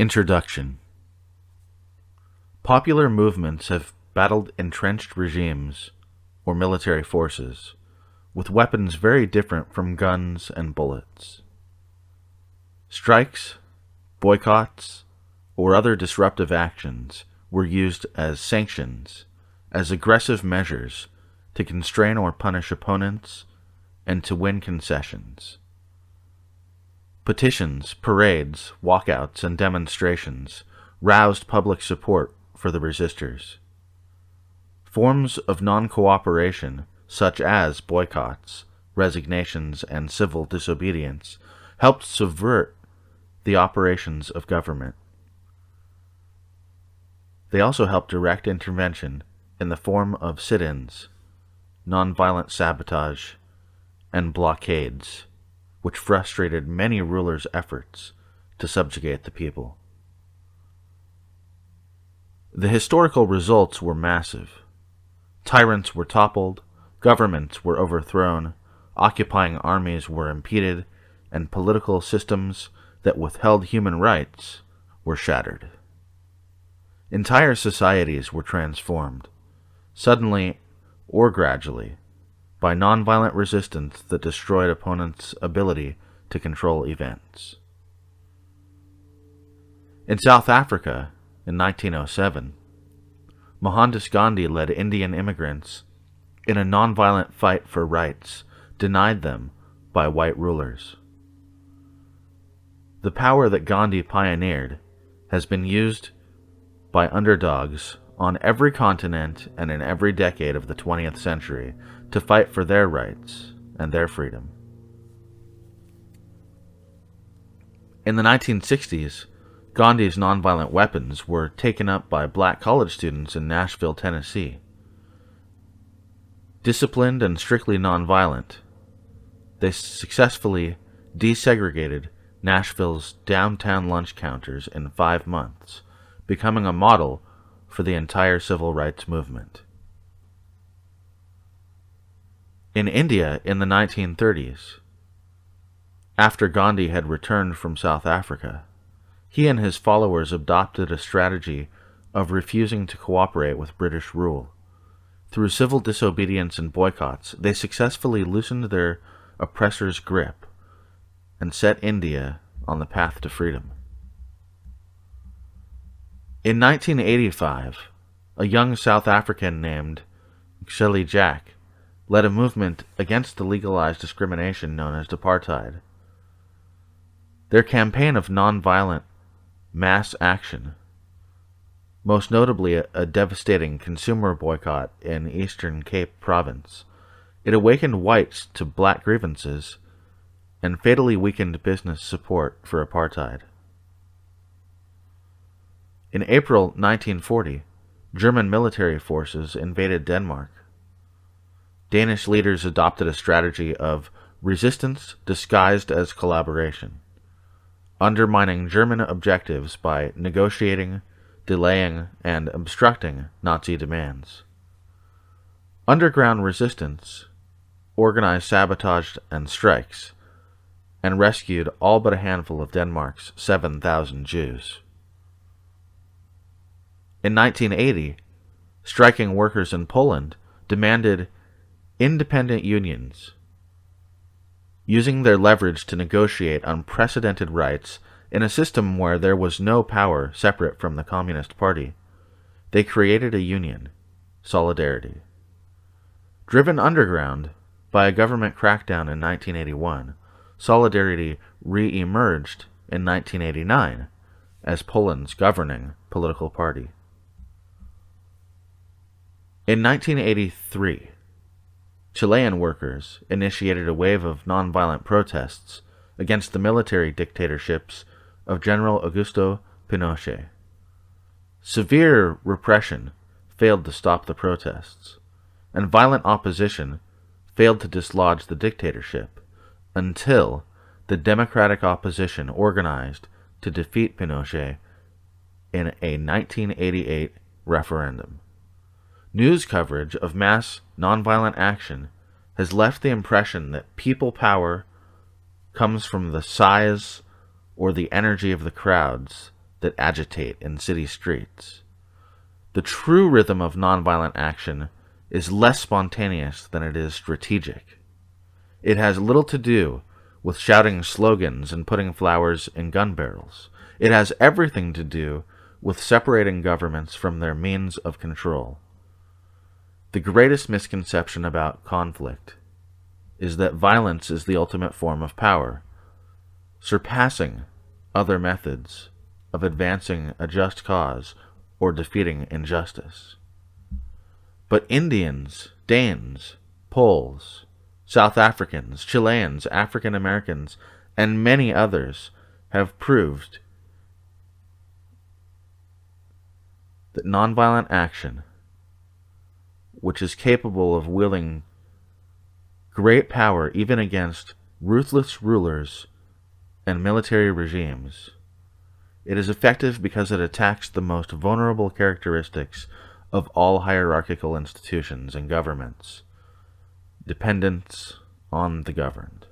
Introduction. Popular movements have battled entrenched regimes or military forces with weapons very different from guns and bullets. Strikes, boycotts, or other disruptive actions were used as sanctions, as aggressive measures to constrain or punish opponents and to win concessions. Petitions, parades, walkouts, and demonstrations roused public support for the resistors. Forms of non-cooperation, such as boycotts, resignations, and civil disobedience, helped subvert the operations of government. They also helped direct intervention in the form of sit-ins, nonviolent sabotage, and blockades, which frustrated many rulers' efforts to subjugate the people. The historical results were massive. Tyrants were toppled, governments were overthrown, occupying armies were impeded, and political systems that withheld human rights were shattered. Entire societies were transformed, suddenly or gradually, by nonviolent resistance that destroyed opponents' ability to control events. In South Africa, in 1907, Mohandas Gandhi led Indian immigrants in a nonviolent fight for rights denied them by white rulers. The power that Gandhi pioneered has been used by underdogs on every continent and in every decade of the 20th century to fight for their rights and their freedom. In the 1960s, Gandhi's nonviolent weapons were taken up by black college students in Nashville, Tennessee. Disciplined and strictly nonviolent, they successfully desegregated Nashville's downtown lunch counters in 5 months, becoming a model for the entire civil rights movement. In India in the 1930s, after Gandhi had returned from South Africa, he and his followers adopted a strategy of refusing to cooperate with British rule. Through civil disobedience and boycotts, they successfully loosened their oppressors' grip and set India on the path to freedom. In 1985, a young South African named Shelley Jack led a movement against the legalized discrimination known as apartheid. Their campaign of nonviolent mass action, most notably a devastating consumer boycott in Eastern Cape Province, it awakened whites to black grievances and fatally weakened business support for apartheid. In April 1940, German military forces invaded Denmark. Danish leaders adopted a strategy of resistance disguised as collaboration, undermining German objectives by negotiating, delaying, and obstructing Nazi demands. Underground resistance organized sabotage and strikes, and rescued all but a handful of Denmark's 7,000 Jews. In 1980, striking workers in Poland demanded independent unions, using their leverage to negotiate unprecedented rights in a system where there was no power separate from the Communist Party. They created a union, Solidarity. Driven underground by a government crackdown in 1981, Solidarity re-emerged in 1989 as Poland's governing political party. In 1983, Chilean workers initiated a wave of nonviolent protests against the military dictatorships of General Augusto Pinochet. Severe repression failed to stop the protests, and violent opposition failed to dislodge the dictatorship until the democratic opposition organized to defeat Pinochet in a 1988 referendum. News coverage of mass nonviolent action has left the impression that people power comes from the size or the energy of the crowds that agitate in city streets. The true rhythm of nonviolent action is less spontaneous than it is strategic. It has little to do with shouting slogans and putting flowers in gun barrels. It has everything to do with separating governments from their means of control. The greatest misconception about conflict is that violence is the ultimate form of power, surpassing other methods of advancing a just cause or defeating injustice. But Indians, Danes, Poles, South Africans, Chileans, African Americans, and many others have proved that nonviolent action, which is capable of wielding great power even against ruthless rulers and military regimes, it is effective because it attacks the most vulnerable characteristics of all hierarchical institutions and governments: dependence on the governed.